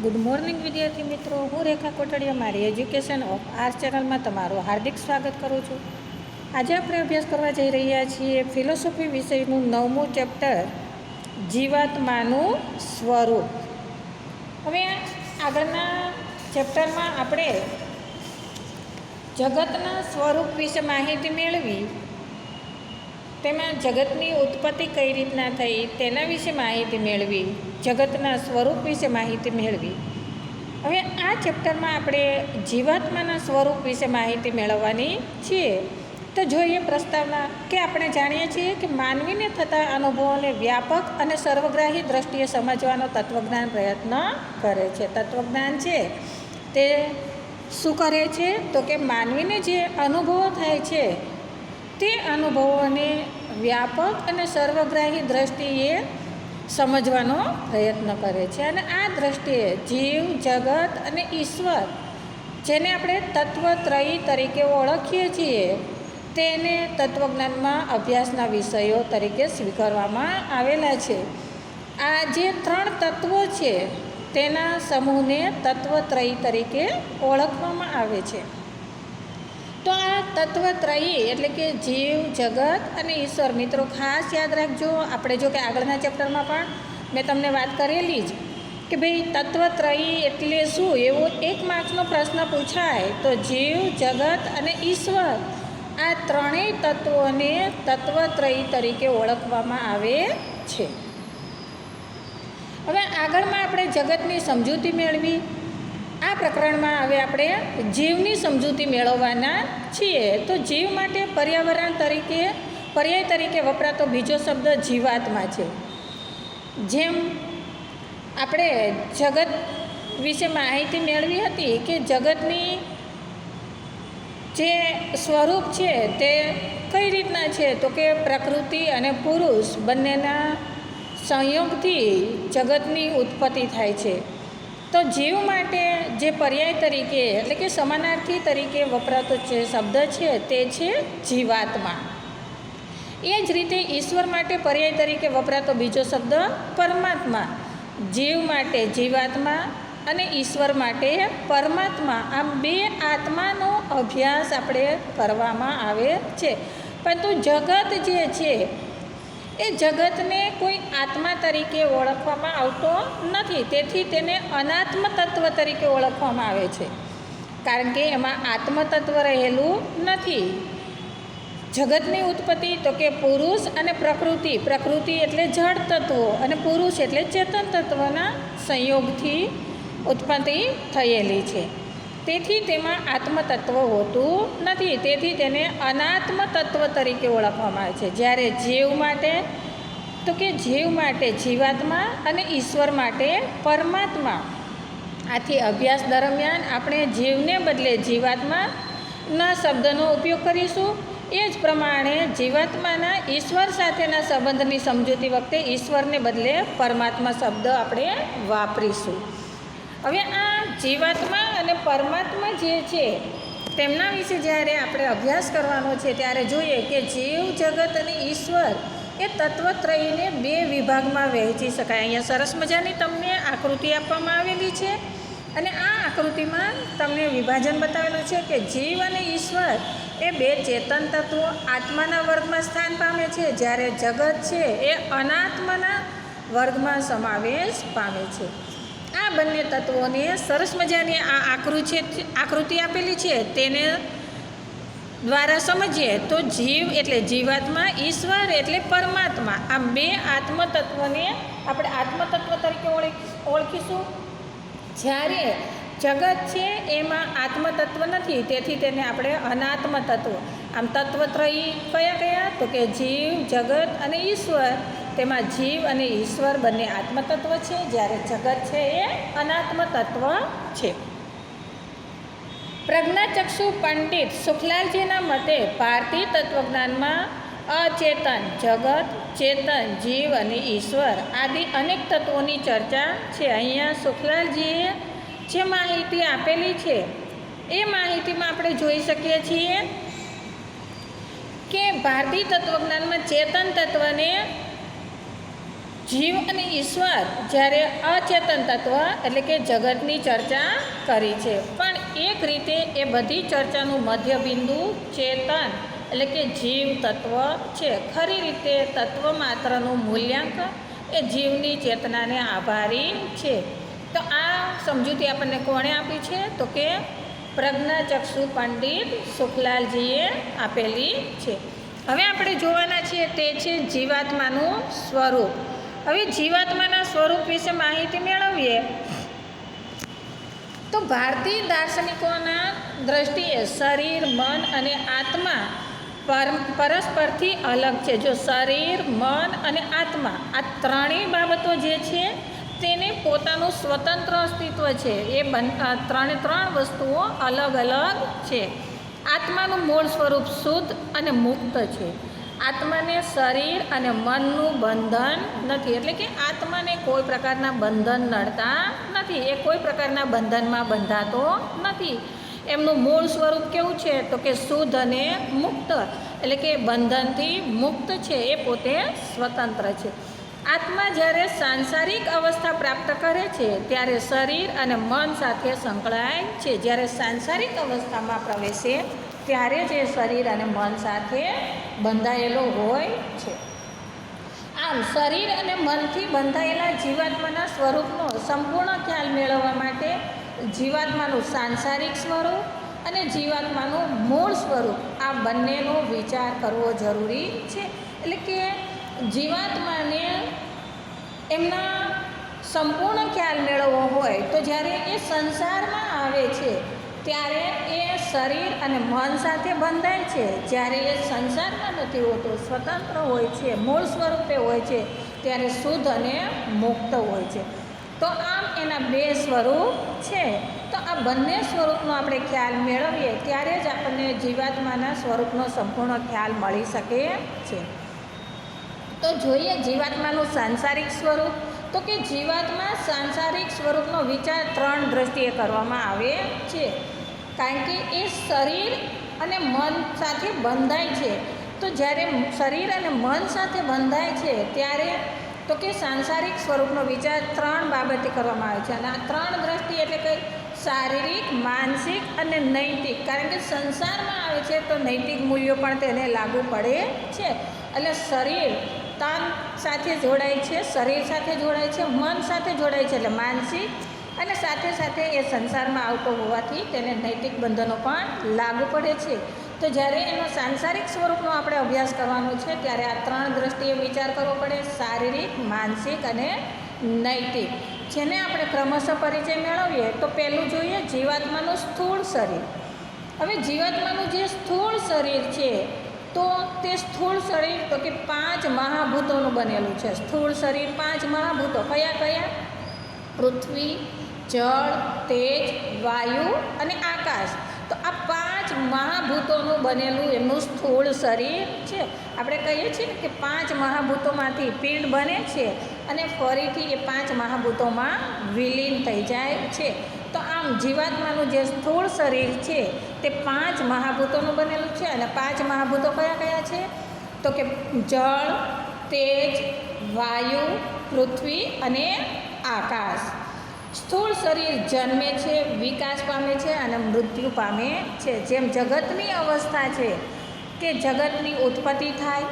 Good morning વિદ્યાર્થી મિત્રો, હું રેખા કોટડિયા મારી એજ્યુકેશન ઓફ આર્ટ્સ ચેનલમાં તમારું હાર્દિક સ્વાગત કરું છું. આજે આપણે અભ્યાસ કરવા જઈ રહ્યા છીએ ફિલોસોફી વિષયનું 9મું ચેપ્ટર, જીવાત્માનું સ્વરૂપ. હવે આગળના ચેપ્ટરમાં આપણે જગતના સ્વરૂપ વિશે માહિતી મેળવી, તેમાં જગતની ઉત્પત્તિ કઈ રીતના થઈ તેના વિશે માહિતી મેળવી, જગતના સ્વરૂપ વિશે માહિતી મેળવી. હવે આ ચેપ્ટરમાં આપણે જીવાત્માના સ્વરૂપ વિશે માહિતી મેળવવાની છીએ. તો જોઈએ પ્રસ્તાવના કે આપણે જાણીએ છીએ કે માનવીને થતા અનુભવોને વ્યાપક અને સર્વગ્રાહી દ્રષ્ટિએ સમજવાનો તત્વજ્ઞાન પ્રયત્ન કરે છે. તત્વજ્ઞાન છે તે શું કરે છે? તો કે માનવીને જે અનુભવો થાય છે તે અનુભવોને વ્યાપક અને સર્વગ્રાહી દ્રષ્ટિએ સમજવાનો પ્રયત્ન કરે છે. અને આ દ્રષ્ટિએ જીવ, જગત અને ઈશ્વર, જેને આપણે તત્વત્રયી તરીકે ઓળખીએ છીએ, તેને તત્વજ્ઞાનમાં અભ્યાસના વિષયો તરીકે સ્વીકારવામાં આવેલા છે. આ જે 3 તત્વો છે તેના સમૂહને તત્વત્રયી તરીકે ઓળખવામાં આવે છે. તો આ તત્વત્રયી એટલે કે જીવ, જગત અને ઈશ્વર, મિત્રો ખાસ યાદ રાખજો. આપણે જો કે આગળના ચેપ્ટરમાં પણ મેં તમને વાત કરેલી જ કે ભાઈ તત્વત્રયી એટલે શું, એવો 1 માર્ક્સનો પ્રશ્ન પૂછાય તો જીવ, જગત અને ઈશ્વર, આ ત્રણેય તત્વોને તત્વત્રયી તરીકે ઓળખવામાં આવે છે. હવે આગળમાં આપણે જગતની સમજૂતી મેળવી. આ પ્રકરણમાં હવે આપણે જીવની સમજૂતી મેળવવાના છીએ. તો જીવ માટે પર્યાય તરીકે વપરાતો બીજો શબ્દ જીવાત્મા છે. જેમ આપણે જગત વિશે માહિતી મેળવી હતી કે જગતની જે સ્વરૂપ છે તે કઈ રીતના છે, તો કે પ્રકૃતિ અને પુરુષ બંનેના સંયોગથી જગતની ઉત્પત્તિ થાય છે. તો જીવ માટે જે પર્યાય તરીકે એટલે કે સમાનાર્થી તરીકે વપરાતો જે શબ્દ છે તે છે જીવાત્મા. એ જ રીતે ઈશ્વર માટે પર્યાય તરીકે વપરાતો બીજો શબ્દ પરમાત્મા. જીવ માટે જીવાત્મા અને ઈશ્વર માટે પરમાત્મા, આમ 2 આત્માનો અભ્યાસ આપણે કરવામાં આવે છે. પરંતુ જગત જે છે એ જગતને કોઈ આત્મા તરીકે ઓળખવામાં આવતો નથી. તેથી તેને અનાત્મ તત્વ તરીકે ઓળખવામાં આવે છે, કારણ કે એમાં આત્મતત્વ રહેલું નથી. જગતની ઉત્પત્તિ તો કે પુરુષ અને પ્રકૃતિ, પ્રકૃતિ એટલે જળ તત્વો અને પુરુષ એટલે ચેતન તત્વના સંયોગથી ઉત્પત્તિ થયેલી છે. તેથી તેમાં આત્મતત્વ હોતું નથી. તેથી તેને અનાત્મ તત્વ તરીકે ઓળખવામાં આવે છે. જ્યારે જીવ માટે તો કે જીવ માટે જીવાત્મા અને ઈશ્વર માટે પરમાત્મા. આથી અભ્યાસ દરમિયાન આપણે જીવને બદલે જીવાત્માના શબ્દનો ઉપયોગ કરીશું. એ જ પ્રમાણે જીવાત્માના ઈશ્વર સાથેના સંબંધની સમજૂતી વખતે ઈશ્વરને બદલે પરમાત્મા શબ્દ આપણે વાપરીશું. હવે આ જીવાત્મા અને પરમાત્મા જે છે તેમના વિશે જ્યારે આપણે અભ્યાસ કરવાનો છે ત્યારે જોઈએ કે જીવ, જગત અને ઈશ્વર એ તત્વત્રયીને 2 વિભાગમાં વહેંચી શકાય. અહીંયા સરસ મજાની તમને આકૃતિ આપવામાં આવેલી છે અને આ આકૃતિમાં તમને વિભાજન બતાવેલું છે કે જીવ અને ઈશ્વર એ 2 ચેતન તત્વો આત્માના વર્ગમાં સ્થાન પામે છે, જ્યારે જગત છે એ અનાત્માના વર્ગમાં સમાવેશ પામે છે. આ બંને તત્વોને સરસ મજાની આ આકૃતિ આપેલી છે તેને દ્વારા સમજીએ તો જીવ એટલે જીવાત્મા, ઈશ્વર એટલે પરમાત્મા, આ 2 આત્મતત્વને આપણે આત્મતત્વ તરીકે ઓળખીશું. જ્યારે જગત છે એમાં આત્મતત્વ નથી, તેથી તેને આપણે અનાત્મ તત્વ. આમ તત્વત્રયી કયા તો કે જીવ, જગત અને ઈશ્વર. તેમાં જીવ અને ઈશ્વર બંને આત્મતત્વ છે, જ્યારે જગત છે એ અનાત્મ તત્વ છે. પ્રજ્ઞાચક્ષુ પંડિત સુખલાલજીના મતે ભારતીય તત્વજ્ઞાનમાં અચેતન જગત, ચેતન જીવ અને ઈશ્વર આદિ અનેક તત્વોની ચર્ચા છે. અહીંયા સુખલાલજીએ જે માહિતી આપેલી છે એ માહિતીમાં આપણે જોઈ શકીએ છીએ કે ભારતીય તત્વજ્ઞાનમાં ચેતન તત્વને જીવ અને ઈશ્વર જ્યારે અચેતન તત્વ એટલે કે જગતની ચર્ચા કરી છે, પણ એક રીતે એ બધી ચર્ચાનું મધ્ય બિંદુ ચેતન એટલે કે જીવ તત્વ છે. ખરી રીતે તત્વ માત્રનું મૂલ્યાંકન એ જીવની ચેતનાને આભારી છે. તો આ સમજૂતી આપણને કોણે આપી છે? તો કે પ્રજ્ઞાચક્ષુ પંડિત સુખલાલજીએ આપેલી છે. હવે આપણે જોવાના છીએ તે છે જીવાત્માનું સ્વરૂપ. હવે જીવાત્માના સ્વરૂપ વિશે માહિતી મેળવીએ તો ભારતીય દાર્શનિકોના દ્રષ્ટિએ શરીર, મન અને આત્મા પરસ્પરથી અલગ છે. જો શરીર, મન અને આત્મા આ ત્રણેય બાબતો જે છે તેને પોતાનું સ્વતંત્ર અસ્તિત્વ છે. એ ત્રણ વસ્તુઓ અલગ અલગ છે. આત્માનું મૂળ સ્વરૂપ શુદ્ધ અને મુક્ત છે. આત્માને શરીર અને મનનું બંધન નથી, એટલે કે આત્માને કોઈ પ્રકારના બંધન નડતા નથી. એ કોઈ પ્રકારના બંધનમાં બંધાતો નથી. એમનું મૂળ સ્વરૂપ કેવું છે? તો કે શુદ્ધ અને મુક્ત, એટલે કે બંધનથી મુક્ત છે. એ પોતે સ્વતંત્ર છે. આત્મા જ્યારે સાંસારિક અવસ્થા પ્રાપ્ત કરે છે ત્યારે શરીર અને મન સાથે સંકળાય છે. જ્યારે સાંસારિક અવસ્થામાં પ્રવેશે ત્યારે જ એ શરીર અને મન સાથે બંધાયેલો હોય છે. આમ શરીર અને મનથી બંધાયેલા જીવાત્માના સ્વરૂપનો સંપૂર્ણ ખ્યાલ મેળવવા માટે જીવાત્માનું સાંસારિક સ્વરૂપ અને જીવાત્માનું મૂળ સ્વરૂપ આ બંનેનો વિચાર કરવો જરૂરી છે. એટલે કે જીવાત્માને એમના સંપૂર્ણ ખ્યાલ મેળવવો હોય તો જ્યારે એ સંસારમાં આવે છે ત્યારે એ શરીર અને મન સાથે બંધાય છે. જ્યારે એ સંસારમાં નથી હોતો, સ્વતંત્ર હોય છે, મૂળ સ્વરૂપે હોય છે, ત્યારે શુદ્ધ અને મુક્ત હોય છે. તો આમ એના બે સ્વરૂપ છે. તો આ બંને સ્વરૂપનો આપણે ખ્યાલ મેળવીએ ત્યારે જ આપણને જીવાત્માના સ્વરૂપનો સંપૂર્ણ ખ્યાલ મળી શકે છે. તો જોઈએ જીવાત્માનું સાંસારિક સ્વરૂપ. તો કે જીવાત્મા સાંસારિક સ્વરૂપનો વિચાર ત્રણ દ્રષ્ટિએ કરવામાં આવે છે. કારણ કે એ શરીર અને મન સાથે બંધાય છે. તો જ્યારે શરીર અને મન સાથે બંધાય છે ત્યારે તો કે સાંસારિક સ્વરૂપનો વિચાર ત્રણ બાબતે કરવામાં આવે છે. અને આ ત્રણ દ્રષ્ટિ એટલે કે શારીરિક, માનસિક અને નૈતિક. કારણ કે સંસારમાં આવે છે તો નૈતિક મૂલ્યો પણ તેને લાગુ પડે છે. એટલે શરીર તન સાથે જોડાય છે, શરીર સાથે જોડાય છે, મન સાથે જોડાય છે, એટલે માનસિક, અને સાથે સાથે એ સંસારમાં આવતો હોવાથી તેને નૈતિક બંધનો પણ લાગુ પડે છે. તો જ્યારે એનો સાંસારિક સ્વરૂપનો આપણે અભ્યાસ કરવાનો છે ત્યારે આ ત્રણ દ્રષ્ટિએ વિચાર કરવો પડે: શારીરિક, માનસિક અને નૈતિક. જેને આપણે ક્રમશઃ પરિચય મેળવીએ તો પહેલું જોઈએ જીવાત્માનું સ્થૂળ શરીર. હવે જીવાત્માનું જે સ્થૂળ શરીર છે તો તે સ્થૂળ શરીર તો કે 5 મહાભૂતોનું બનેલું છે. સ્થૂળ શરીર 5 મહાભૂતો કયા કયા? પૃથ્વી, જળ, તેજ, વાયુ અને આકાશ. તો આ 5 મહાભૂતોનું બનેલું એમનું સ્થૂળ શરીર છે. આપણે કહીએ છીએ કે 5 મહાભૂતોમાંથી પિંડ બને છે અને ફરીથી એ 5 મહાભૂતોમાં વિલીન થઈ જાય છે. તો આમ જીવાત્માનું જે સ્થૂળ શરીર છે તે 5 મહાભૂતોનું બનેલું છે. અને 5 મહાભૂતો કયા કયા છે? તો કે જળ, તેજ, વાયુ, પૃથ્વી અને આકાશ. સ્થૂળ શરીર જન્મે છે, વિકાસ પામે છે અને મૃત્યુ પામે છે. જેમ જગતની અવસ્થા છે કે જગતની ઉત્પત્તિ થાય,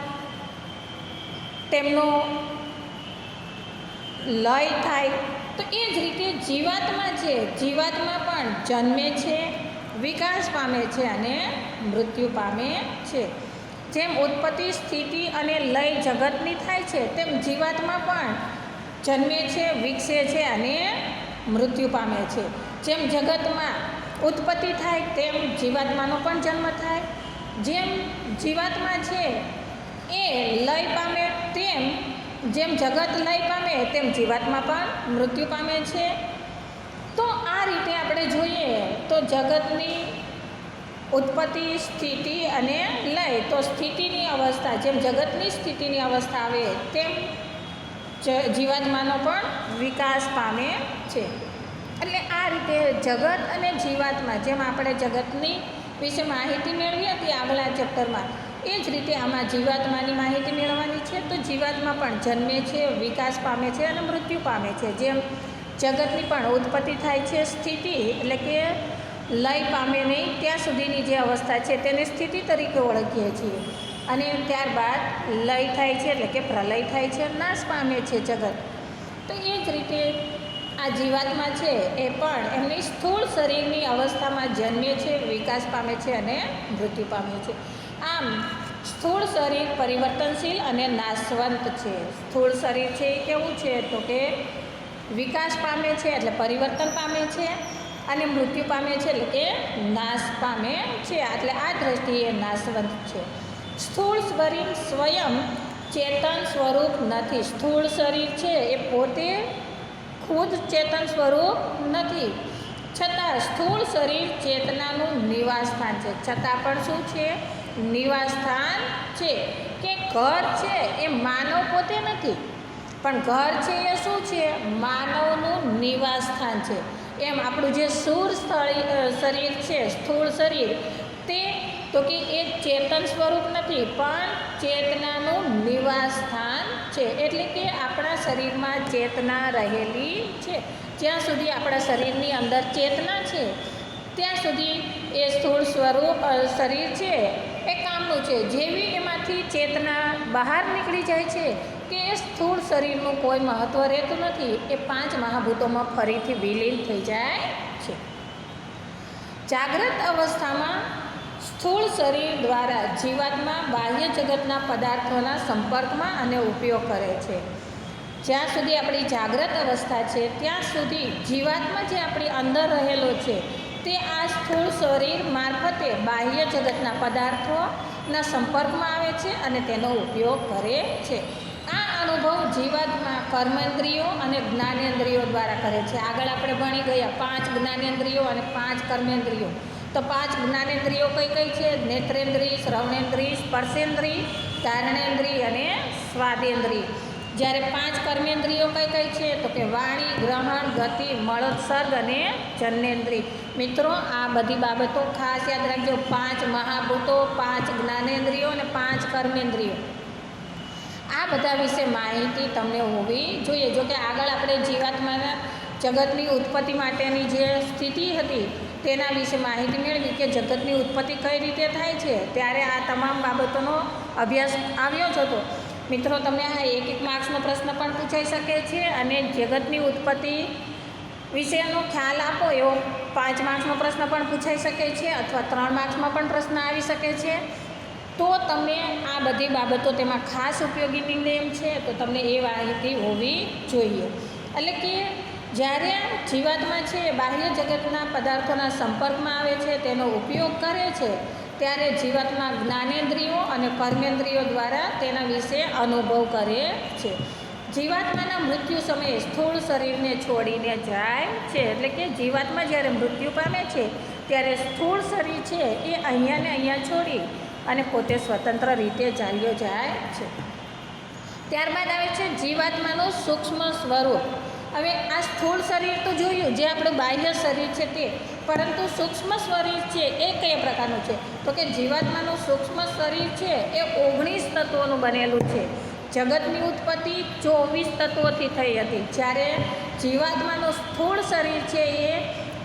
તેમનો લય થાય, તો એ જ રીતે જીવાત્મા છે, જીવાત્મા પણ જન્મે છે, વિકાસ પામે છે અને મૃત્યુ પામે છે. જેમ ઉત્પત્તિ, સ્થિતિ અને લય જગતની થાય છે તેમ જીવાત્મા પણ જન્મે છે, વિકસે છે અને મૃત્યુ પામે છે. જેમ જગતમાં ઉત્પત્તિ થાય તેમ જીવાત્માનો પણ જન્મ થાય. જેમ જીવાત્મા છે એ લય પામે તેમ જેમ જગત લય પામે તેમ જીવાત્મા પણ મૃત્યુ પામે છે. તો આ રીતે આપણે જોઈએ તો જગતની ઉત્પત્તિ, સ્થિતિ અને લય. તો સ્થિતિની અવસ્થા જેમ જગતની સ્થિતિની અવસ્થા આવે તેમ જીવાત્માનો પણ વિકાસ પામે છે. એટલે આ રીતે જગત અને જીવાત્મા, જેમ આપણે જગતની વિશે માહિતી મેળવી હતી આગલા ચેપ્ટરમાં, એ જ રીતે આમાં જીવાત્માની માહિતી મેળવવાની છે. તો જીવાત્મા પણ જન્મે છે, વિકાસ પામે છે અને મૃત્યુ પામે છે. જેમ જગતની પણ ઉત્પત્તિ થાય છે, સ્થિતિ એટલે કે લય પામે નહીં ત્યાં સુધીની જે અવસ્થા છે તેને સ્થિતિ તરીકે ઓળખીએ છીએ. અને ત્યારબાદ લય થાય છે એટલે કે પ્રલય થાય છે, નાશ પામે છે જગત. તો એ જ રીતે આ જીવાત્મા છે એ પણ એમની સ્થૂળ શરીરની અવસ્થામાં જન્મે છે, વિકાસ પામે છે અને મૃત્યુ પામે છે. આમ સ્થૂળ શરીર પરિવર્તનશીલ અને નાશવંત છે. સ્થૂળ શરીર છે એ કેવું છે તો કે વિકાસ પામે છે એટલે પરિવર્તન પામે છે અને મૃત્યુ પામે છે એટલે કે નાશ પામે છે. એટલે આ દ્રષ્ટિએ નાશવંત છે. સ્થૂળ શરીર સ્વયં ચેતન સ્વરૂપ નથી. સ્થૂળ શરીર છે એ પોતે ખુદ ચેતન સ્વરૂપ નથી, છતાં સ્થૂળ શરીર ચેતનાનું નિવાસ સ્થાન છે. છતાં પણ શું છે? નિવાસ સ્થાન છે. કે ઘર છે એ માનવ પોતે નથી, પણ ઘર છે એ શું છે? માનવનું નિવાસ સ્થાન છે. એમ આપણું જે સ્થૂળ શરીર છે, સ્થૂળ શરીર, તે તો કે એ ચેતન સ્વરૂપ નથી, પણ ચેતનાનું નિવાસ સ્થાન છે. એટલે કે આપણા શરીરમાં ચેતના રહેલી છે. જ્યાં સુધી આપણા શરીરની અંદર ચેતના છે ત્યાં સુધી એ સ્થૂળ સ્વરૂપ શરીર છે એ કામનું છે. જેવી એમાંથી ચેતના બહાર નીકળી જાય છે કે એ સ્થૂળ શરીરનું કોઈ મહત્ત્વ રહેતું નથી, એ 5 મહાભૂતોમાં ફરીથી વિલીન થઈ જાય છે. જાગ્રત અવસ્થામાં સ્થૂળ શરીર દ્વારા જીવાત્મા બાહ્ય જગતના પદાર્થોના સંપર્કમાં અને ઉપયોગ કરે છે. જ્યાં સુધી આપણી જાગ્રત અવસ્થા છે ત્યાં સુધી જીવાત્મા જે આપણી અંદર રહેલો છે તે આ સ્થૂળ શરીર મારફતે બાહ્ય જગતના પદાર્થોના સંપર્કમાં આવે છે અને તેનો ઉપયોગ કરે છે. આ અનુભવ જીવાત્મા કર્મેન્દ્રિયો અને જ્ઞાનેન્દ્રિયો દ્વારા કરે છે. આગળ આપણે ભણી ગયા 5 જ્ઞાનેન્દ્રિયો અને 5 કર્મેન્દ્રિયો. તો 5 જ્ઞાનેન્દ્રિયો કઈ કઈ છે? નેત્રેન્દ્રિય, શ્રવણેન્દ્રિય, સ્પર્શેન્દ્રિય, ધારણેન્દ્રિય અને સ્વાદેન્દ્રિય. જ્યારે 5 કર્મેન્દ્રિયો કઈ કઈ છે? તો કે વાણી, ગ્રહણ, ગતિ, મળોત્સર્ગ અને જનનેન્દ્રિય. મિત્રો, આ બધી બાબતો ખાસ યાદ રાખજો. 5 મહાભૂતો, 5 જ્ઞાનેન્દ્રિયો અને 5 કર્મેન્દ્રિયો, આ બધા વિશે માહિતી તમને હોવી જોઈએ. જો કે આગળ આપણે જીવાત્માના જગતની ઉત્પત્તિ માટેની જે સ્થિતિ હતી તેના વિશે માહિતી મેળવી કે જગતની ઉત્પત્તિ કઈ રીતે થાય છે, ત્યારે આ તમામ બાબતોનો અભ્યાસ આવ્યો જ હતો. મિત્રો, તમને આ 1 માર્ક્સનો પ્રશ્ન પણ પૂછાઈ શકે છે અને જગતની ઉત્પત્તિ વિશેનો ખ્યાલ આપો એવો 5 માર્ક્સનો પ્રશ્ન પણ પૂછાઈ શકે છે અથવા 3 માર્ક્સમાં પણ પ્રશ્ન આવી શકે છે. તો તમને આ બધી બાબતો તેમાં ખાસ ઉપયોગી નિયમ છે, તો તમને એ માહિતી હોવી જોઈએ. એટલે કે જ્યારે જીવાત્મા છે બાહ્ય જગતના પદાર્થોના સંપર્કમાં આવે છે, તેનો ઉપયોગ કરે છે, ત્યારે જીવાત્મા જ્ઞાનેન્દ્રિયો અને કર્મેન્દ્રિયો દ્વારા તેના વિશે અનુભવ કરે છે. જીવાત્માના મૃત્યુ સમયે સ્થૂળ શરીરને છોડીને જાય છે. એટલે કે જીવાત્મા જ્યારે મૃત્યુ પામે છે ત્યારે સ્થૂળ શરીર છે એ અહીંયા ને અહીંયા છોડી અને પોતે સ્વતંત્ર રીતે ચાલ્યો જાય છે. ત્યારબાદ આવે છે જીવાત્માનું સૂક્ષ્મ સ્વરૂપ. હવે આ સ્થૂળ શરીર તો જોયું, જે આપણું બાહ્ય શરીર છે તે, પરંતુ સૂક્ષ્મ શરીર છે એ કયા પ્રકારનું છે? તો કે જીવાત્માનું સૂક્ષ્મ શરીર છે એ 19 તત્વોનું બનેલું છે. જગતની ઉત્પત્તિ 24 તત્વોથી થઈ હતી, જ્યારે જીવાત્માનું સ્થૂળ શરીર છે એ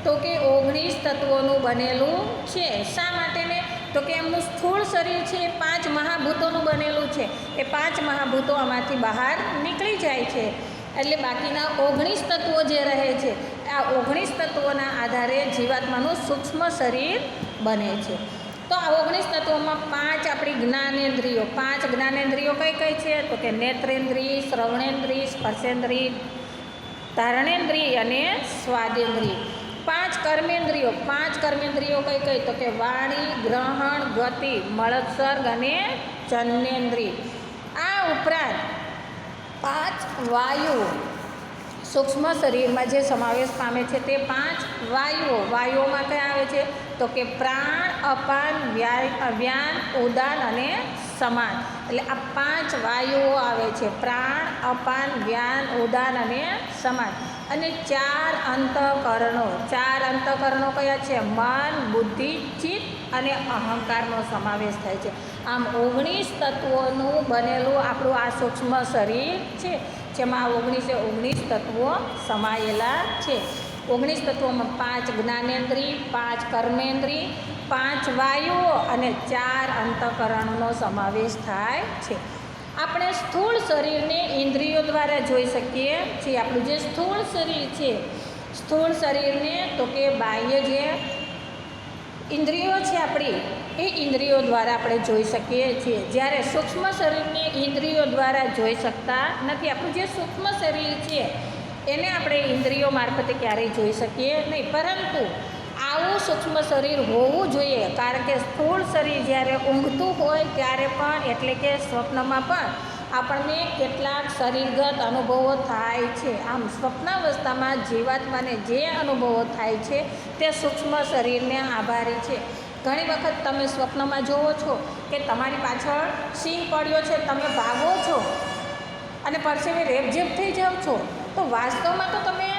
તો કે 19 તત્વોનું બનેલું છે. શા માટે ને? તો કે એમનું સ્થૂળ શરીર છે એ 5 મહાભૂતોનું બનેલું છે. એ 5 મહાભૂતો આમાંથી બહાર નીકળી જાય છે, એટલે બાકીના 19 તત્વો જે રહે છે, આ 19 તત્વોના આધારે જીવાત્માનું સૂક્ષ્મ શરીર બને છે. તો આ 19 તત્વોમાં 5 આપણી જ્ઞાનેન્દ્રિયો, 5 જ્ઞાનેન્દ્રિયો કઈ કઈ છે? તો કે નેત્રેન્દ્રિય, શ્રવણેન્દ્રિય, સ્પર્શેન્દ્રિય, ધારણેન્દ્રિય અને સ્વાદેન્દ્રિય. 5 કર્મેન્દ્રિયો, 5 કર્મેન્દ્રિયો કઈ કઈ? તો કે વાણી, ગ્રહણ, ગતિ, મળોત્સર્ગ અને જનનેન્દ્રિય. આ ઉપરાંત 5 વાયુઓ સૂક્ષ્મ શરીરમાં જે સમાવેશ પામે છે, તે 5 વાયુઓમાં કયા આવે છે? તો કે પ્રાણ, અપાન, વ્યાન, ઉદાન અને સમાન. એટલે આ 5 વાયુઓ આવે છે: પ્રાણ, અપાન, વ્યાન, ઉદાન અને સમાન. અને 4 અંતઃકરણો. 4 અંતઃકરણો કયા છે? મન, બુદ્ધિ, ચિત્ત અને અહંકારનો સમાવેશ થાય છે. આમ 19 તત્વોનું બનેલું આપણું આ સૂક્ષ્મ શરીર છે, જેમાં 19 તત્વો સમાયેલા છે. 19 તત્વોમાં 5 જ્ઞાનેન્દ્રિય, 5 કર્મેન્દ્રિય, 5 વાયુઓ અને 4 અંતઃકરણનો સમાવેશ થાય છે. આપણે સ્થૂળ શરીરને ઇન્દ્રિયો દ્વારા જોઈ શકીએ છીએ. આપણું જે સ્થૂળ શરીર છે, સ્થૂળ શરીરને તો કે બાહ્ય જે ઇન્દ્રિયો છે આપણી, એ ઇન્દ્રિયો દ્વારા આપણે જોઈ શકીએ છીએ. જ્યારે સૂક્ષ્મ શરીરને ઇન્દ્રિયો દ્વારા જોઈ શકતા નથી. આપણું જે સૂક્ષ્મ શરીર છે એને આપણે ઇન્દ્રિયો મારફતે ક્યારેય જોઈ શકીએ નહીં, પરંતુ આવું સૂક્ષ્મ શરીર હોવું જોઈએ. કારણ કે સ્થૂળ શરીર જ્યારે ઊંઘતું હોય ત્યારે પણ, એટલે કે સ્વપ્નમાં પણ આપણને કેટલાક શરીરગત અનુભવો થાય છે. આમ સ્વપ્નાવસ્થામાં જીવાત્માને જે અનુભવો થાય છે તે સૂક્ષ્મ શરીરને આભારી છે. ઘણી વખત તમે સ્વપ્નમાં જુઓ છો કે તમારી પાછળ સિંહ પડ્યો છે, તમે ભાગો છો અને પરસેવે રેબઝેબ થઈ જાઓ છો, તો વાસ્તવમાં તો તમે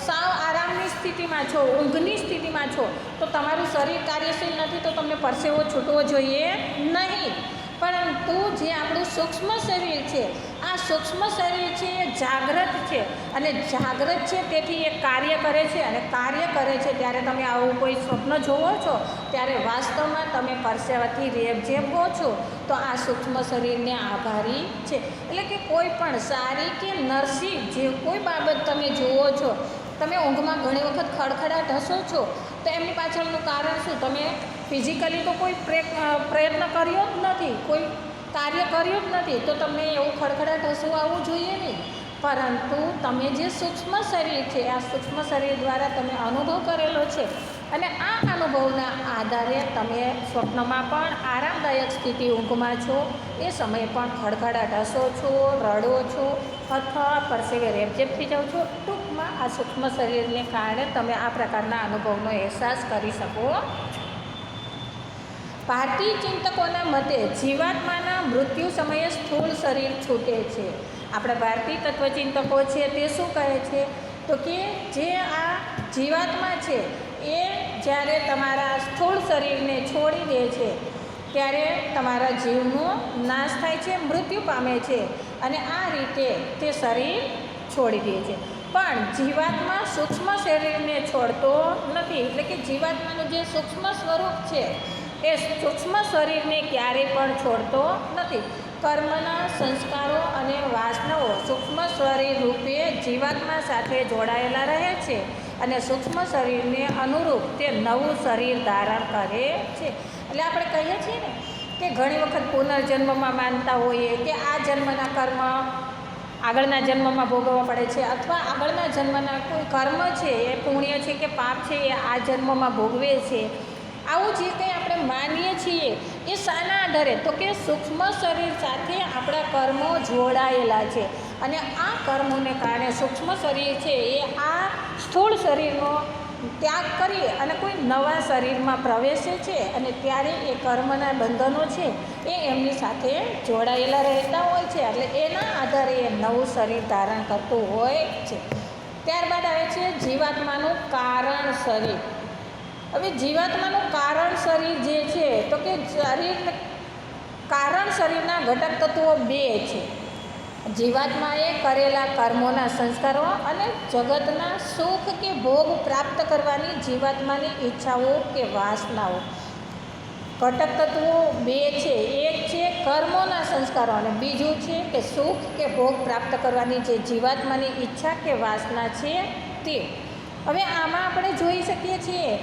સાવ આરામની સ્થિતિમાં છો, ઊંઘની સ્થિતિમાં છો, તો તમારું શરીર કાર્યશીલ નથી, તો તમને પરસેવો છૂટવો જોઈએ નહીં. પરંતુ જે આપણું સૂક્ષ્મ શરીર છે, આ સૂક્ષ્મ શરીર છે એ જાગૃત છે, અને જાગૃત છે તેથી એ કાર્ય કરે છે, અને કાર્ય કરે છે ત્યારે તમે આવું કોઈ સ્વપ્ન જોવો છો ત્યારે વાસ્તવમાં તમે પરસેવાથી રેબઝેબ હો છો, તો આ સૂક્ષ્મ શરીરને આભારી છે. એટલે કે કોઈ પણ સારી કે નરસી જે કોઈ બાબત તમે જુઓ છો, તમે ઊંઘમાં ઘણી વખત ખડખડાટ હસો છો, તો એમની પાછળનું કારણ શું? તમે ફિઝિકલી તો કોઈ પ્રયત્ન કર્યો જ નથી, કોઈ કાર્ય કર્યું જ નથી, તો તમને એવું ખડખડાટ હસવું આવવું જોઈએ નહીં. પરંતુ તમે જે સૂક્ષ્મ શરીર છે, આ સૂક્ષ્મ શરીર દ્વારા તમે અનુભવ કરેલો છે, અને આ અનુભવના આધારે તમે સ્વપ્નમાં પણ આરામદાયક સ્થિતિ ઊંઘમાં છો, એ સમયે પણ ખડખડાટ હસો છો, રડો છો, અથવા પરસેવે રેબઝેબ થઈ જાઓ છો. ટૂંકમાં આ સૂક્ષ્મ શરીરને કારણે તમે આ પ્રકારના અનુભવનો અહેસાસ કરી શકો છો. ભારતીય ચિંતકોના મતે જીવાત્માના મૃત્યુ સમયે સ્થૂળ શરીર છૂટે છે. આપણા ભારતીય તત્વચિંતકો છે તે શું કહે છે? તો કે જે આ જીવાત્મા છે એ જ્યારે તમારા સ્થૂળ શરીરને છોડી દે છે ત્યારે તમારા જીવનો નાશ થાય છે, મૃત્યુ પામે છે, અને આ રીતે તે શરીર છોડી દે છે. પણ જીવાત્મા સૂક્ષ્મ શરીરને છોડતો નથી. એટલે કે જીવાત્માનું જે સૂક્ષ્મ સ્વરૂપ છે એ સૂક્ષ્મ શરીરને ક્યારેય પણ છોડતો નથી. કર્મના સંસ્કારો અને વાસનાઓ સૂક્ષ્મ શરીર રૂપે જીવાત્મા સાથે જોડાયેલા રહે છે, અને સૂક્ષ્મ શરીરને અનુરૂપ તે નવું શરીર ધારણ કરે છે. એટલે આપણે કહીએ છીએ ને કે ઘણી વખત પુનર્જન્મમાં માનતા હોઈએ કે આ જન્મના કર્મ આગળના જન્મમાં ભોગવવા પડે છે, અથવા આગળના જન્મના કોઈ કર્મ છે એ પુણ્ય છે કે પાપ છે એ આ જન્મમાં ભોગવે છે. આવું જે કંઈ આપણે માનીએ છીએ એ શાના આધારે? તો કે સૂક્ષ્મ શરીર સાથે આપણા કર્મો જોડાયેલા છે, અને આ કર્મોને કારણે સૂક્ષ્મ શરીર છે એ આ સ્થૂળ શરીરનો ત્યાગ કરી અને કોઈ નવા શરીરમાં પ્રવેશે છે, અને ત્યારે એ કર્મના બંધનો છે એ એમની સાથે જોડાયેલા રહેતા હોય છે. એટલે એના આધારે એ નવું શરીર ધારણ કરતું હોય છે. ત્યારબાદ આવે છે જીવાત્માનું કારણ શરીર. હવે જીવાત્માનું કારણ શરીર જે છે, તો કે કારણ શરીરના ઘટક તત્વો 2 છે. જીવાત્માએ કરેલા કર્મોના સંસ્કારો અને જગતના સુખ કે ભોગ પ્રાપ્ત કરવાની જીવાત્માની ઈચ્છાઓ કે વાસનાઓ. ઘટક તત્વો 2 છે. એક છે કર્મોના સંસ્કારો, અને બીજું છે કે સુખ કે ભોગ પ્રાપ્ત કરવાની જે જીવાત્માની ઈચ્છા કે વાસના છે તે. હવે આમાં આપણે જોઈ શકીએ છીએ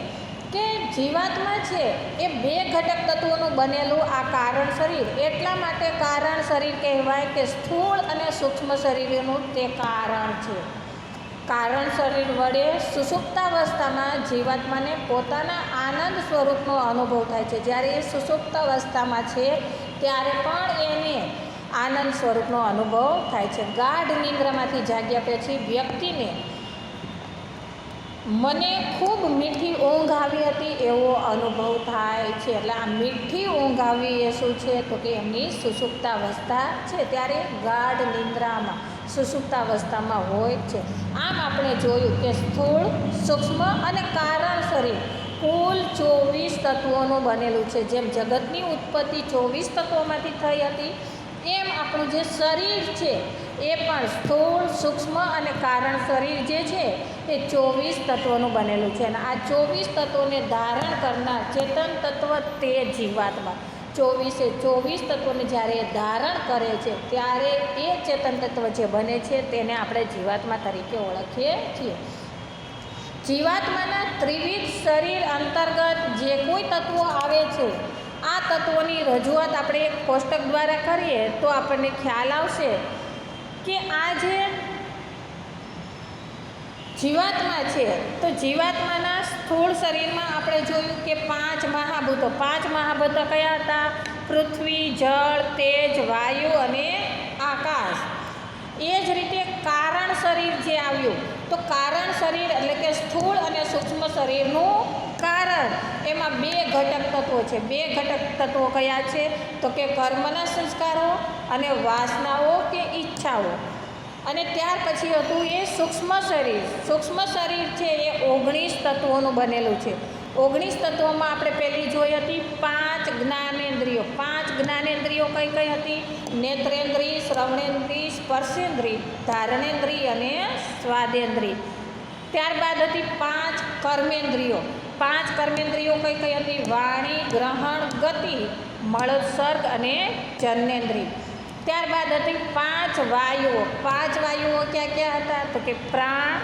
કે જીવાત્મા છે એ 2 ઘટક તત્વોનું બનેલું આ કારણ શરીર. એટલા માટે કારણ શરીર કહેવાય કે સ્થૂળ અને સૂક્ષ્મ શરીરનું તે કારણ છે. કારણ શરીર વડે સુષુપ્તાવસ્થામાં જીવાત્માને પોતાના આનંદ સ્વરૂપનો અનુભવ થાય છે. જ્યારે એ સુષુપ્તાવસ્થામાં છે ત્યારે પણ એને આનંદ સ્વરૂપનો અનુભવ થાય છે. ગાઢ નિંદ્રામાંથી જાગ્યા પછી વ્યક્તિને મને ખૂબ મીઠી ઊંઘ આવી હતી એવો અનુભવ થાય છે. એટલે આ મીઠી ઊંઘ આવી એ શું છે? તો કે એમની સુષુપ્તાવસ્થા છે, ત્યારે ગાઢ નિંદ્રામાં સુષુપ્તાવસ્થામાં હોય છે. આમ આપણે જોયું કે સ્થૂળ, સૂક્ષ્મ અને કારણ શરીર કુલ 24 તત્વોનું બનેલું છે. જેમ જગતની ઉત્પત્તિ 24 તત્વોમાંથી થઈ હતી, એમ આપણું જે શરીર છે એ પણ સ્થૂળ, સૂક્ષ્મ અને કારણ શરીર જે છે એ 24 તત્વોનું બનેલું છે. અને આ 24 તત્વોને ધારણ કરનાર ચેતન તત્વ તે જીવાત્મા. 24 તત્વોને જ્યારે એ ધારણ કરે છે ત્યારે એ ચેતન તત્વ જે બને છે તેને આપણે જીવાત્મા તરીકે ઓળખીએ છીએ. જીવાત્માના ત્રિવિધ શરીર અંતર્ગત જે કોઈ તત્વો આવે છે, આ તત્વોની રજૂઆત આપણે એક કોષ્ટક દ્વારા કરીએ તો આપણને ખ્યાલ આવશે કે આ જે જીવાત્મા છે, તો જીવાત્માના સ્થૂળ શરીરમાં આપણે જોયું કે 5 મહાભૂતો. 5 મહાભૂતો કયા હતા? પૃથ્વી, જળ, તેજ, વાયુ અને આકાશ. એ જ રીતે કારણ શરીર જે આવ્યું, તો કારણ શરીર એટલે કે સ્થૂળ અને સૂક્ષ્મ શરીરનું કારણ, એમાં 2 ઘટક તત્વો છે. 2 ઘટક તત્વો કયા છે? તો કે કર્મના સંસ્કારો અને વાસનાઓ કે ઈચ્છાઓ. અને ત્યાર પછી હતું એ સૂક્ષ્મ શરીર. સૂક્ષ્મ શરીર છે એ 19 તત્વોનું બનેલું છે. 19 તત્વોમાં આપણે પહેલી જોઈ હતી 5 જ્ઞાનેન્દ્રિયો. 5 જ્ઞાનેન્દ્રિયો કઈ કઈ હતી? નેત્રેન્દ્રિય, શ્રવણેન્દ્રિય, સ્પર્શેન્દ્રિય, ધારણેન્દ્રિય અને સ્વાદેન્દ્રિય. ત્યારબાદ હતી 5 કર્મેન્દ્રિયો. 5 કર્મેન્દ્રિયો કઈ કઈ હતી? વાણી, ગ્રહણ, ગતિ, મળોત્સર્ગ અને જનનેન્દ્રિય. ત્યારબાદ હતી 5 વાયુઓ. 5 વાયુઓ ક્યાં ક્યાં હતા? તો કે પ્રાણ,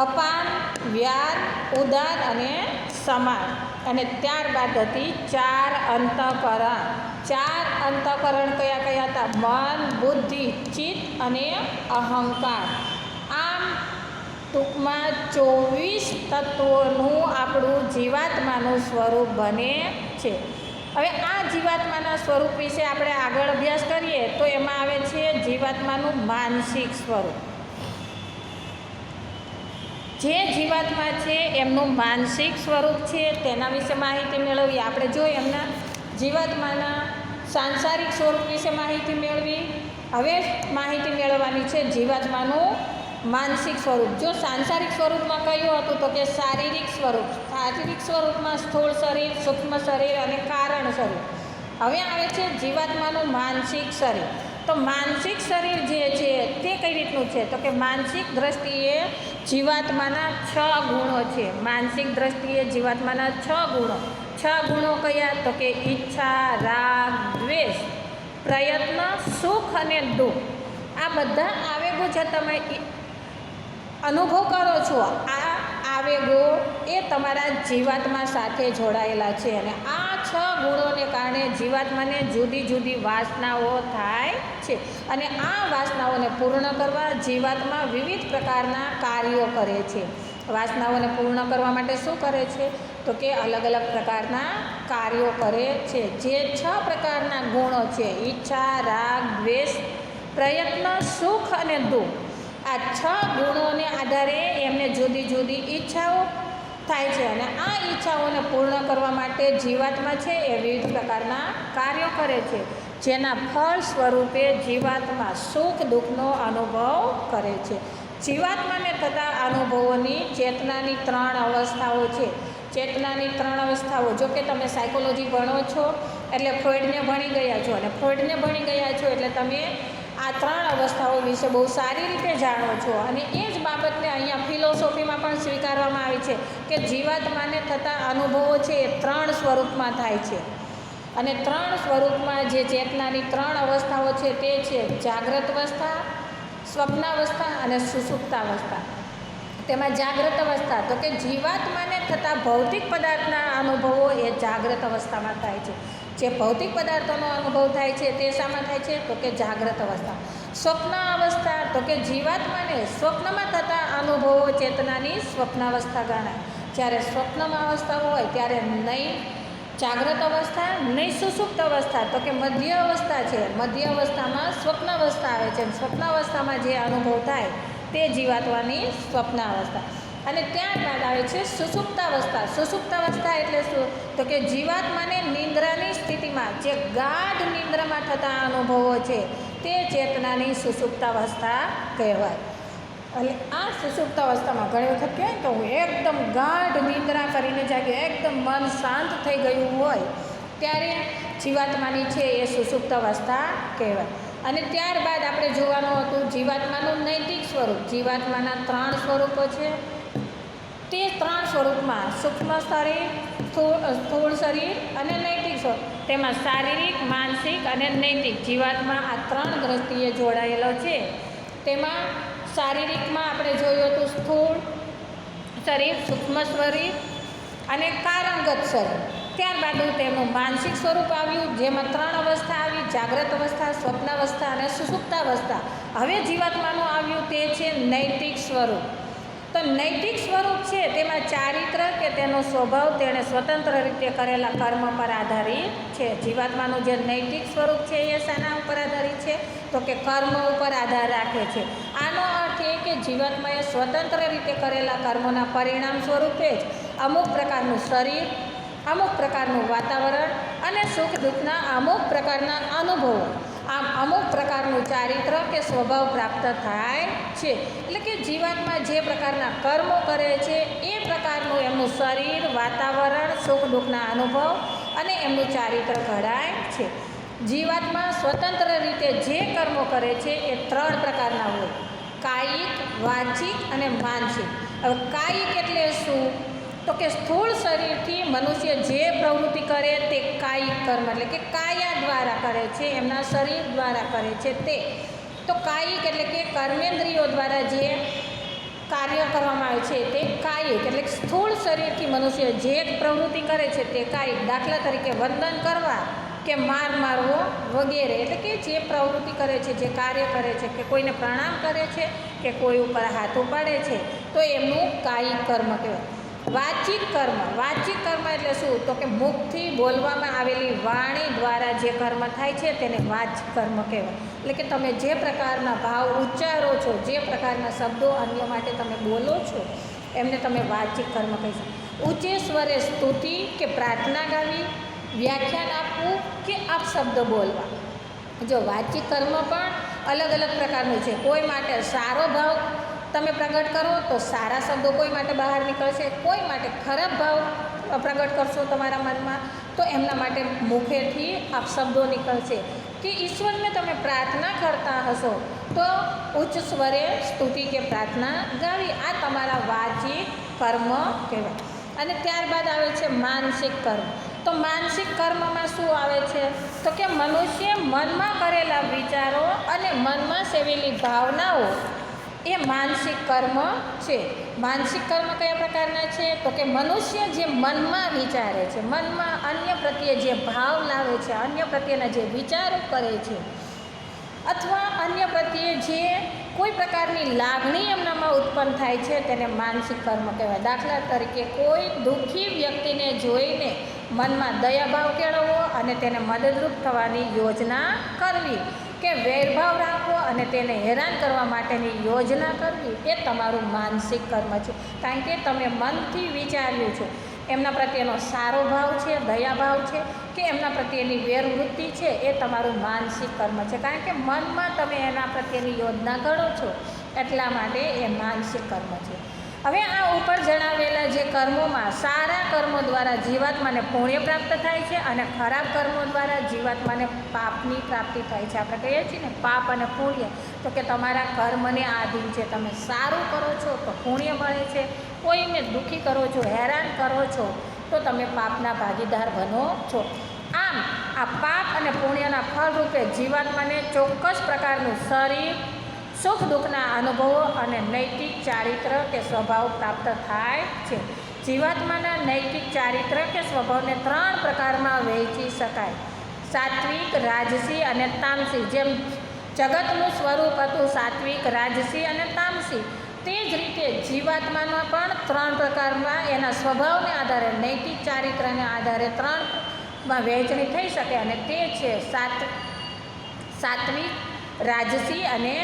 અપાન, વ્યાન, ઉદાન અને સમાન. અને ત્યારબાદ હતી 4 અંતઃકરણ. 4 અંતઃકરણ કયા કયા હતા? મન, બુદ્ધિ, ચિત્ત અને અહંકાર. આમ ટૂંકમાં 24 તત્વોનું આપણું જીવાત્માનું સ્વરૂપ બને છે. હવે આ જીવાત્માના સ્વરૂપ વિશે આપણે આગળ અભ્યાસ કરીએ તો એમાં આવે છે જીવાત્માનું માનસિક સ્વરૂપ. જે જીવાત્મા છે એમનું માનસિક સ્વરૂપ છે તેના વિશે માહિતી મેળવીએ. આપણે જો એમના જીવાત્માના સાંસારિક સ્વરૂપ વિશે માહિતી મેળવી, હવે માહિતી મેળવવાની છે જીવાત્માનું માનસિક સ્વરૂપ. જો સાંસારિક સ્વરૂપમાં કયું હતું? તો કે શારીરિક સ્વરૂપ. શારીરિક સ્વરૂપમાં સ્થૂળ શરીર, સૂક્ષ્મ શરીર અને કારણ શરીર. હવે આવે છે જીવાત્માનું માનસિક શરીર. તો માનસિક શરીર જે છે તે કઈ રીતનું છે? તો કે માનસિક દ્રષ્ટિએ જીવાત્માના 6 ગુણો છે. માનસિક દ્રષ્ટિએ જીવાત્માના 6 ગુણો. 6 ગુણો કયા? તો કે ઈચ્છા, રાગ, દ્વેષ, પ્રયત્ન, સુખ અને દુઃખ. આ બધા આવેગો જે તમે અનુભવ કરો છો, આ આવેગો એ તમારા જીવાત્મા સાથે જોડાયેલા છે. અને આ 6 ગુણોને કારણે જીવાત્માને જુદી જુદી વાસનાઓ થાય છે. અને આ વાસનાઓને પૂર્ણ કરવા જીવાત્મા વિવિધ પ્રકારના કાર્યો કરે છે. વાસનાઓને પૂર્ણ કરવા માટે શું કરે છે? તો કે અલગ અલગ પ્રકારના કાર્યો કરે છે. જે 6 પ્રકારના ગુણો છે, ઈચ્છા, રાગ, દ્વેષ, પ્રયત્ન, સુખ અને દુઃખ, આ 6 ગુણોને આધારે એમને જુદી જુદી ઈચ્છાઓ થાય છે. અને આ ઈચ્છાઓને પૂર્ણ કરવા માટે જીવાત્મા છે એ વિવિધ પ્રકારના કાર્યો કરે છે, જેના ફળ સ્વરૂપે જીવાત્મા સુખ દુઃખનો અનુભવ કરે છે. જીવાત્માને થતા અનુભવોની ચેતનાની 3 અવસ્થાઓ છે. ચેતનાની 3 અવસ્થાઓ, જો કે તમે સાયકોલોજી ભણો છો એટલે ફ્રોઈડને ભણી ગયા છો, અને ફ્રોઈડને ભણી ગયા છો એટલે તમે આ 3 અવસ્થાઓ વિશે બહુ સારી રીતે જાણો છો. અને એ જ બાબતને અહીંયા ફિલોસોફીમાં પણ સ્વીકારવામાં આવી છે કે જીવાત્માને થતા અનુભવો છે એ 3 સ્વરૂપમાં થાય છે. અને 3 સ્વરૂપમાં જે ચેતનાની 3 અવસ્થાઓ છે તે છે જાગ્રત અવસ્થા, સ્વપ્નાવસ્થા અને સુષુપ્તાવસ્થા. તેમાં જાગ્રત અવસ્થા, તો કે જીવાત્માને થતા ભૌતિક પદાર્થના અનુભવો એ જાગ્રત અવસ્થામાં થાય છે. જે ભૌતિક પદાર્થોનો અનુભવ થાય છે તે શામાં થાય છે? તો કે જાગ્રત અવસ્થા. સ્વપ્ન અવસ્થા, તો કે જીવાત્માને સ્વપ્નમાં થતા અનુભવો ચેતનાની સ્વપ્નાવસ્થા ગણાય. જ્યારે સ્વપ્નમાં અવસ્થા હોય ત્યારે નહીં જાગ્રત અવસ્થા, નહીં સુષુપ્ત અવસ્થા, તો કે મધ્ય અવસ્થા છે. મધ્ય અવસ્થામાં સ્વપ્ન અવસ્થા આવે છે. સ્વપ્ન અવસ્થામાં જે અનુભવ થાય તે જીવાત્માની સ્વપ્નાવસ્થા. અને ત્યારબાદ આવે છે સુષુપ્તાવસ્થા. સુષુપ્તાવસ્થા એટલે શું? તો કે જીવાત્માને નિંદ્રાની સ્થિતિમાં જે ગાઢ નિંદ્રામાં થતા અનુભવો છે તે ચેતનાની સુષુપ્તાવસ્થા કહેવાય. એટલે આ સુષુપ્ત અવસ્થામાં ઘણી વખત કહે તો હું એકદમ ગાઢ નિંદ્રા કરીને જાગે, એકદમ મન શાંત થઈ ગયું હોય ત્યારે જીવાત્માની છે એ સુષુપ્ત અવસ્થા કહેવાય. અને ત્યારબાદ આપણે જોવાનું હતું જીવાત્માનું નૈતિક સ્વરૂપ. જીવાત્માના 3 સ્વરૂપો છે. તે 3 સ્વરૂપમાં સૂક્ષ્મ શરીર, સ્થૂળ શરીર અને નૈતિક સ્વરૂપ, તેમાં શારીરિક, માનસિક અને નૈતિક જીવાત્મા આ 3 દ્રષ્ટિએ જોડાયેલો છે. તેમાં શારીરિકમાં આપણે જોયું હતું સ્થૂળ શરીર, સૂક્ષ્મ શરીર અને કારણગત શરીર. ત્યારબાદ તેનું માનસિક સ્વરૂપ આવ્યું, જેમાં 3 અવસ્થા આવી: જાગ્રત અવસ્થા, સ્વપ્નાવસ્થા અને સુષુપ્તાવસ્થા. હવે જીવાત્માનું આવ્યું તે છે નૈતિક સ્વરૂપ. તો નૈતિક સ્વરૂપ છે તેમાં ચારિત્ર કે તેનો સ્વભાવ તેણે સ્વતંત્ર રીતે કરેલા કર્મ પર આધારિત છે. જીવાત્માનું જે નૈતિક સ્વરૂપ છે એ શાના ઉપર આધારિત છે? તો કે કર્મ ઉપર આધાર રાખે છે. આનો અર્થ એ કે જીવાત્માએ સ્વતંત્ર રીતે કરેલા કર્મોના પરિણામ સ્વરૂપે જ અમુક પ્રકારનું શરીર, અમુક પ્રકારનું વાતાવરણ અને સુખ દુઃખના અમુક પ્રકારના અનુભવો, આમ અમુક પ્રકારનું ચારિત્ર કે સ્વભાવ પ્રાપ્ત થાય છે. એટલે કે જીવાત્મા જે પ્રકારના કર્મો કરે છે એ પ્રકારનું એમનું શરીર, વાતાવરણ, સુખ દુઃખના અનુભવ અને એમનું ચારિત્ર ઘડાય છે. જીવાત્મા સ્વતંત્ર રીતે જે કર્મો કરે છે એ 3 પ્રકારના હોય: કાયિક, વાચિક અને માનસિક. હવે કાયિક એટલે શું? તો કે સ્થૂળ શરીરથી મનુષ્ય જે પ્રવૃત્તિ કરે તે કાયિક કર્મ, એટલે કે કાયા દ્વારા કરે છે, એમના શરીર દ્વારા કરે છે તે. તો કાયિક એટલે કે કર્મેન્દ્રિયો દ્વારા જે કાર્ય કરવામાં આવે છે તે કાયિક. એટલે સ્થૂળ શરીરથી મનુષ્ય જે પ્રવૃત્તિ કરે છે તે કાયિક. દાખલા તરીકે વંદન કરવા કે માર મારવો વગેરે. એટલે કે જે પ્રવૃત્તિ કરે છે, જે કાર્ય કરે છે, કે કોઈને પ્રણામ કરે છે કે કોઈ ઉપર હાથ ઉપાડે છે, તો એમનું કાયિક કર્મ કહેવાય. વાચિક કર્મ. વાચિક કર્મ એટલે શું? તો કે મુખથી બોલવામાં આવેલી વાણી દ્વારા જે કર્મ થાય છે તેને વાચિક કર્મ કહેવાય. એટલે કે તમે જે પ્રકારના ભાવ ઉચ્ચારો છો, જે પ્રકારના શબ્દો અન્ય માટે તમે બોલો છો, એમને તમે વાચિક કર્મ કહી શકો. ઊંચે સ્વરે સ્તુતિ કે પ્રાર્થના ગાવી, વ્યાખ્યાન આપવું કે અપશબ્દ બોલવા. જો વાચિક કર્મ પણ અલગ અલગ પ્રકારનું છે. કોઈ માટે સારો ભાવ તમે પ્રગટ કરો તો સારા શબ્દો કોઈ માટે બહાર નીકળશે, કોઈ માટે ખરાબ ભાવ પ્રગટ કરશો તમારા મનમાં તો એમના માટે મુખેથી અપશબ્દો નીકળશે. કે ઈશ્વરને તમે પ્રાર્થના કરતા હશો તો ઉચ્ચ સ્વરે સ્તુતિ કે પ્રાર્થના ગાવી. આ તમારા વાચિક કર્મ કહેવાય. અને ત્યારબાદ આવે છે માનસિક કર્મ. તો માનસિક કર્મમાં શું આવે છે? તો કે મનુષ્ય મનમાં કરેલા વિચારો અને મનમાં સેવેલી ભાવનાઓ એ માનસિક કર્મ છે. માનસિક કર્મ કયા પ્રકારના છે? તો કે મનુષ્ય જે મનમાં વિચારે છે, મનમાં અન્ય પ્રત્યે જે ભાવ લાવે છે, અન્ય પ્રત્યેના જે વિચારો કરે છે, અથવા અન્ય પ્રત્યે જે કોઈ પ્રકારની લાગણી એમનામાં ઉત્પન્ન થાય છે તેને માનસિક કર્મ કહેવાય. દાખલા તરીકે કોઈ દુઃખી વ્યક્તિને જોઈને મનમાં દયાભાવ કેળવવો અને તેને મદદરૂપ થવાની યોજના કરવી, કે વૈરભાવ રાખવો અને તેને હેરાન કરવા માટેની યોજના કરવી, એ તમારું માનસિક કર્મ છે. કારણ કે તમે મનથી વિચાર્યું છે, એમના પ્રત્યેનો સારો ભાવ છે, દયાભાવ છે, કે એમના પ્રત્યેની વેરવૃત્તિ છે, એ તમારું માનસિક કર્મ છે. કારણ કે મનમાં તમે એના પ્રત્યેની યોજના ઘડો છો, એટલા માટે એ માનસિક કર્મ છે. હવે આ ઉપર જણાવેલા જે કર્મોમાં સારા કર્મો દ્વારા જીવાત્માને પુણ્ય પ્રાપ્ત થાય છે અને ખરાબ કર્મો દ્વારા જીવાત્માને પાપની પ્રાપ્તિ થાય છે. આપણે કહીએ છીએ ને પાપ અને પુણ્ય, તો કે તમારા કર્મને આધીન છે. તમે સારું કરો છો તો પુણ્ય મળે છે, કોઈને દુઃખી કરો છો, હેરાન કરો છો તો તમે પાપના ભાગીદાર બનો છો. આમ આ પાપ અને પુણ્યના ફળરૂપે જીવાત્માને ચોક્કસ પ્રકારનું શરીર, સુખ દુઃખના અનુભવો અને નૈતિક ચારિત્ર કે સ્વભાવ પ્રાપ્ત થાય છે. જીવાત્માના નૈતિક ચારિત્ર કે સ્વભાવને 3 પ્રકારમાં વહેંચી શકાય: સાત્વિક, રાજસી અને તામસી. જેમ જગતનું સ્વરૂપ હતું સાત્વિક, રાજસી અને તામસી, તે જ રીતે જીવાત્મામાં પણ 3 પ્રકારમાં એના સ્વભાવને આધારે, નૈતિક ચારિત્રને આધારે 3માં વહેંચણી થઈ શકે. અને તે છે સાત્વિક, રાજસી અને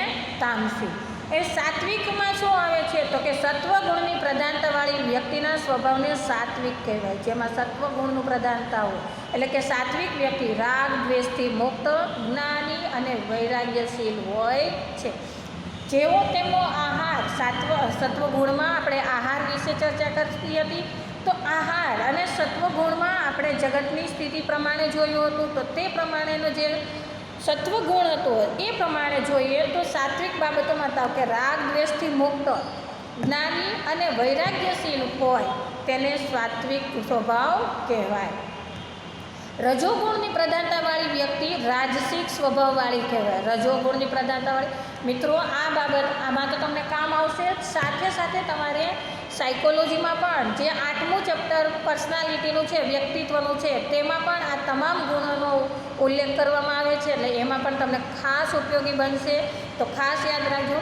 તામસી. એ સાત્વિકમાં શું આવે છે? તો કે સત્વગુણની પ્રધાનતાવાળી વ્યક્તિના સ્વભાવને સાત્વિક કહેવાય, જેમાં સત્વગુણનું પ્રધાનતા હોય. એટલે કે સાત્વિક વ્યક્તિ રાગ દ્વેષથી મુક્ત, જ્ઞાની અને વૈરાગ્યશીલ હોય છે. જેવો તેમનો આહાર સત્વગુણમાં આપણે આહાર વિશે ચર્ચા કરતી હતી. તો આહાર અને સત્વગુણમાં આપણે જગતની સ્થિતિ પ્રમાણે જોયું હતું. તો તે પ્રમાણેનો જે સત્વગુણ હતો એ પ્રમાણે જોઈએ તો સાત્વિક બાબતોમાં તો કે રાગ દ્વેષથી મુક્ત જ્ઞાની અને વૈરાગ્યશીલ હોય તેને સાત્વિક સ્વભાવ કહેવાય. રજોગુણની પ્રધાનતાવાળી વ્યક્તિ રાજસિક સ્વભાવવાળી કહેવાય. રજોગુણની પ્રધાનતાવાળી મિત્રો આ બાબત આમાં તો તમને કામ આવશે. સાથે સાથે તમારે સાયકોલોજીમાં પણ જે 8મું ચેપ્ટર પર્સનાલિટીનું છે, વ્યક્તિત્વનું છે, તેમાં પણ આ તમામ ગુણોનો ઉલ્લેખ કરવામાં આવે છે. એટલે એમાં પણ તમને ખાસ ઉપયોગી બનશે. તો ખાસ યાદ રાખજો,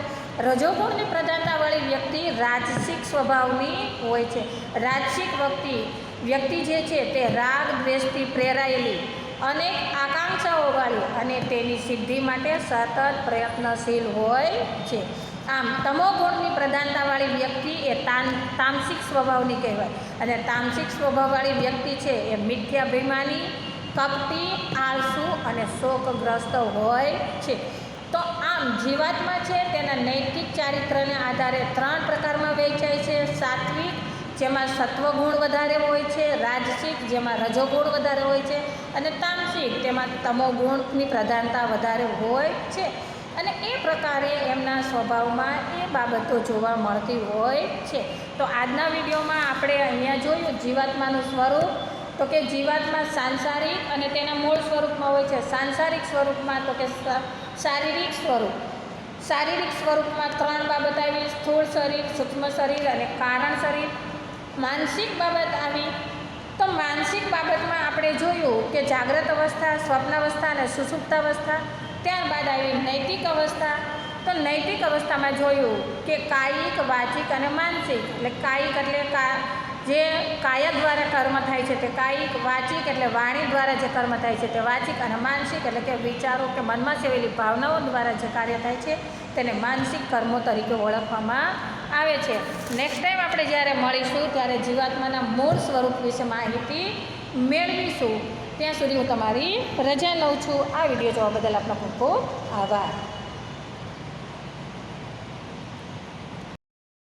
રજોગુણની પ્રધાનતાવાળી વ્યક્તિ રાજસિક સ્વભાવની હોય છે. રાજસિક વ્યક્તિ જે છે તે રાગ દ્વેષથી પ્રેરાયેલી અનેક આકાંક્ષાઓવાળી અને તેની સિદ્ધિ માટે સતત પ્રયત્નશીલ હોય છે. આમ તમોગુણની પ્રધાનતાવાળી વ્યક્તિ એ તામસિક સ્વભાવની કહેવાય. અને તામસિક સ્વભાવવાળી વ્યક્તિ છે એ મિથ્યાભિમાની, કપટી, આળસુ અને શોકગ્રસ્ત હોય છે. તો આમ જીવાત્મા છે તેના નૈતિક ચારિત્રને આધારે 3 પ્રકારમાં વહેંચાય છે. સાત્વિક, જેમાં સત્વગુણ વધારે હોય છે, રાજસિક, જેમાં રજોગુણ વધારે હોય છે, અને તામસિક, તેમાં તમોગુણની પ્રધાનતા વધારે હોય છે. અને એ પ્રકારે એમના સ્વભાવમાં એ બાબતો જોવા મળતી હોય છે. તો આજના વિડીયોમાં આપણે અહીંયા જોયું જીવાત્માનું સ્વરૂપ. તો કે જીવાત્મા સાંસારિક અને તેના મૂળ સ્વરૂપમાં હોય છે. સાંસારિક સ્વરૂપમાં તો કે શારીરિક સ્વરૂપ. શારીરિક સ્વરૂપમાં 3 બાબત આવી: સ્થૂળ શરીર, સૂક્ષ્મ શરીર અને કારણ શરીર. માનસિક બાબત આવી. તો માનસિક બાબતમાં આપણે જોયું કે જાગ્રત અવસ્થા, સ્વપ્નાવસ્થા અને સુષુપ્તાવસ્થા. ત્યારબાદ આવી નૈતિક અવસ્થા. તો નૈતિક અવસ્થામાં જોયું કે કાયિક, વાચિક અને માનસિક. એટલે કાયિક એટલે જે કાયા દ્વારા કર્મ થાય છે તે કાયિક, વાચિક એટલે વાણી દ્વારા જે કર્મ થાય છે તે વાચિક, અને માનસિક એટલે કે વિચારો કે મનમાં સેવેલી ભાવનાઓ દ્વારા જે કાર્ય થાય છે તેને માનસિક કર્મો તરીકે ઓળખવામાં આવે છે. નેક્સ્ટ ટાઈમ આપણે જ્યારે મળીશું ત્યારે જીવાત્માના મૂળ સ્વરૂપ વિશે માહિતી મેળવીશું. ત્યાં સુધી હું તમારી રજા લઉં છું. આ વિડીયો જોવા બદલ આપનો ખૂબ ખૂબ આભાર.